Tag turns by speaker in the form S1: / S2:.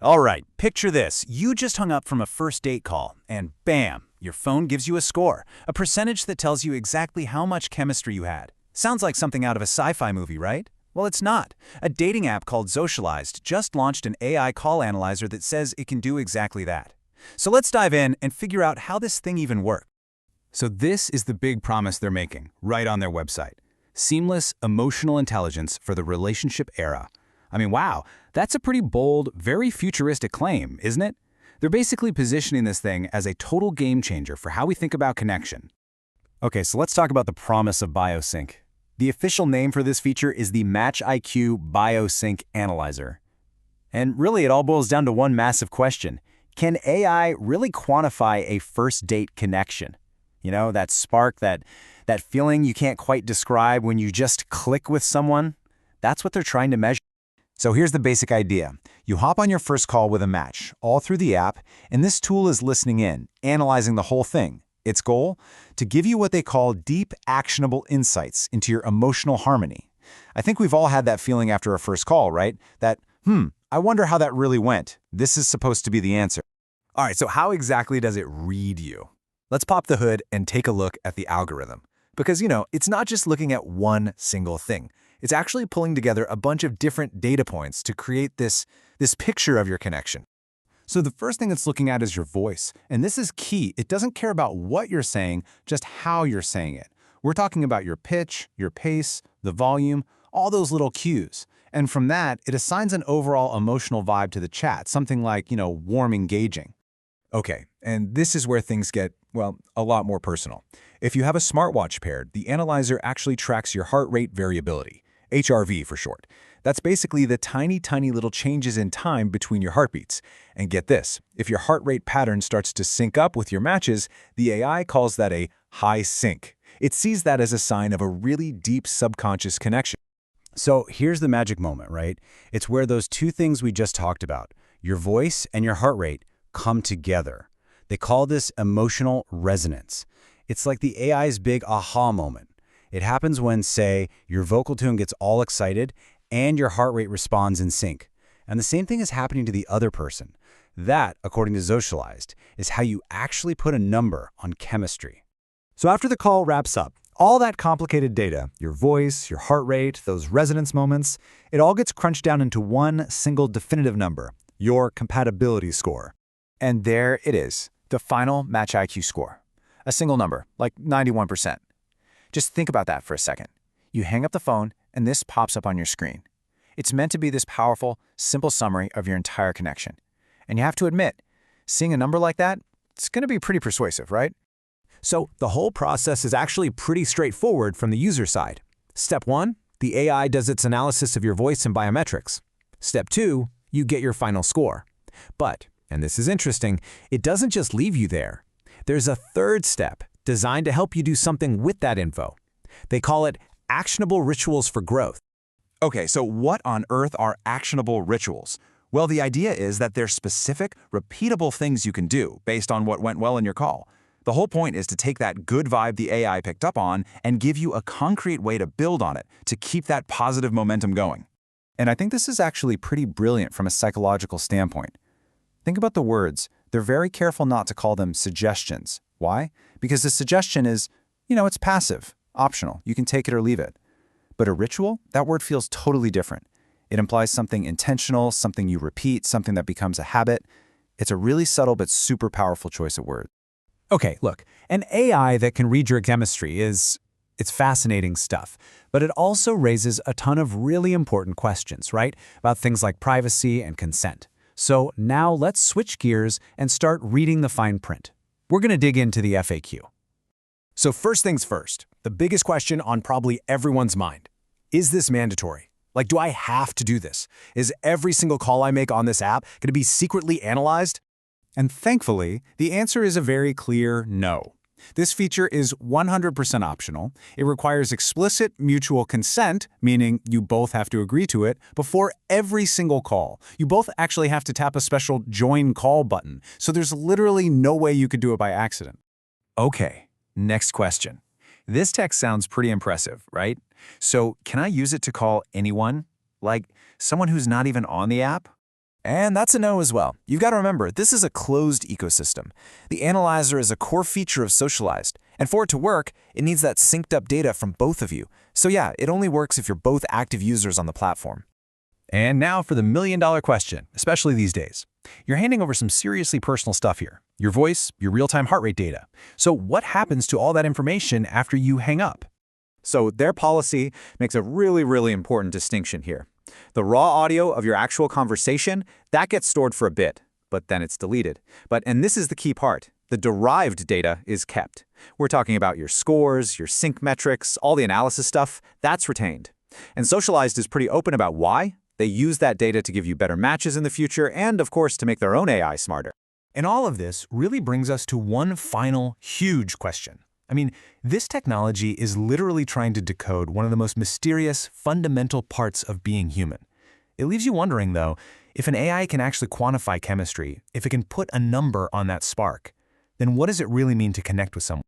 S1: All right, picture this. You just hung up from a first date call, and bam, your phone gives you a score, a percentage that tells you exactly how much chemistry you had. Sounds like something out of a sci-fi movie, right? Well, it's not. A dating app called Zocialized just launched an AI call analyzer that says it can do exactly that. So let's dive in and figure out how this thing even works. So this is the big promise they're making, right on their website. Seamless emotional intelligence for the relationship era. I mean, wow, that's a pretty bold, very futuristic claim, isn't it? They're basically positioning this thing as a total game changer for how we think about connection. Okay, so let's talk about the promise of BioSync. The official name for this feature is the Match IQ BioSync Analyzer. And really, it all boils down to one massive question. Can AI really quantify a first date connection? You know, that spark, that feeling you can't quite describe when you just click with someone? That's what they're trying to measure. So here's the basic idea. You hop on your first call with a match, all through the app, and this tool is listening in, analyzing the whole thing. Its goal? To give you what they call deep, actionable insights into your emotional harmony. I think we've all had that feeling after a first call, right? That, I wonder how that really went. This is supposed to be the answer. All right, so how exactly does it read you? Let's pop the hood and take a look at the algorithm. Because, it's not just looking at one single thing. It's actually pulling together a bunch of different data points to create this picture of your connection. So the first thing it's looking at is your voice. And this is key. It doesn't care about what you're saying, just how you're saying it. We're talking about your pitch, your pace, the volume, all those little cues. And from that, it assigns an overall emotional vibe to the chat, something like, warm, engaging. Okay, and this is where things get, a lot more personal. If you have a smartwatch paired, the analyzer actually tracks your heart rate variability. HRV for short. That's basically the tiny little changes in time between your heartbeats. And get this, if your heart rate pattern starts to sync up with your matches, the AI calls that a high sync. It sees that as a sign of a really deep subconscious connection. So here's the magic moment, right? It's where those two things we just talked about, your voice and your heart rate, come together. They call this emotional resonance. It's like the AI's big aha moment. It happens when, say, your vocal tune gets all excited and your heart rate responds in sync. And the same thing is happening to the other person. That, according to Zocialized, is how you actually put a number on chemistry. So after the call wraps up, all that complicated data, your voice, your heart rate, those resonance moments, it all gets crunched down into one single definitive number, your compatibility score. And there it is, the final Match IQ score. A single number, like 91%. Just think about that for a second. You hang up the phone, and this pops up on your screen. It's meant to be this powerful, simple summary of your entire connection. And you have to admit, seeing a number like that, it's going to be pretty persuasive, right? So the whole process is actually pretty straightforward from the user side. Step 1, the AI does its analysis of your voice and biometrics. Step 2, you get your final score. But, and this is interesting, it doesn't just leave you there. There's a third step designed to help you do something with that info. They call it actionable rituals for growth. Okay, so what on earth are actionable rituals? Well, the idea is that they're specific, repeatable things you can do based on what went well in your call. The whole point is to take that good vibe the AI picked up on and give you a concrete way to build on it, to keep that positive momentum going. And I think this is actually pretty brilliant from a psychological standpoint. Think about the words. They're very careful not to call them suggestions. Why? Because the suggestion is, it's passive, optional. You can take it or leave it. But a ritual, that word feels totally different. It implies something intentional, something you repeat, something that becomes a habit. It's a really subtle but super powerful choice of words. Okay, look, an AI that can read your chemistry it's fascinating stuff. But it also raises a ton of really important questions, right? About things like privacy and consent. So now let's switch gears and start reading the fine print. We're going to dig into the FAQ. So first things first, the biggest question on probably everyone's mind. Is this mandatory? Like, do I have to do this? Is every single call I make on this app going to be secretly analyzed? And thankfully, the answer is a very clear no. This feature is 100% optional. It requires explicit mutual consent, meaning you both have to agree to it, before every single call. You both actually have to tap a special join call button, so there's literally no way you could do it by accident. Okay, next question. This text sounds pretty impressive, right? So can I use it to call anyone? Like someone who's not even on the app?
S2: And that's a no as well. You've got to remember, this is a closed ecosystem. The analyzer is a core feature of Socialized, and for it to work, it needs that synced up data from both of you. So yeah, it only works if you're both active users on the platform.
S1: And now for the million-dollar question, especially these days. You're handing over some seriously personal stuff here. Your voice, your real-time heart rate data. So what happens to all that information after you hang up?
S3: So their policy makes a really important distinction here. The raw audio of your actual conversation, that gets stored for a bit, but then it's deleted. And this is the key part, the derived data is kept. We're talking about your scores, your sync metrics, all the analysis stuff, that's retained. And Socialized is pretty open about why. They use that data to give you better matches in the future and, of course, to make their own AI smarter.
S1: And all of this really brings us to one final huge question. I mean, this technology is literally trying to decode one of the most mysterious, fundamental parts of being human. It leaves you wondering, though, if an AI can actually quantify chemistry, if it can put a number on that spark, then what does it really mean to connect with someone?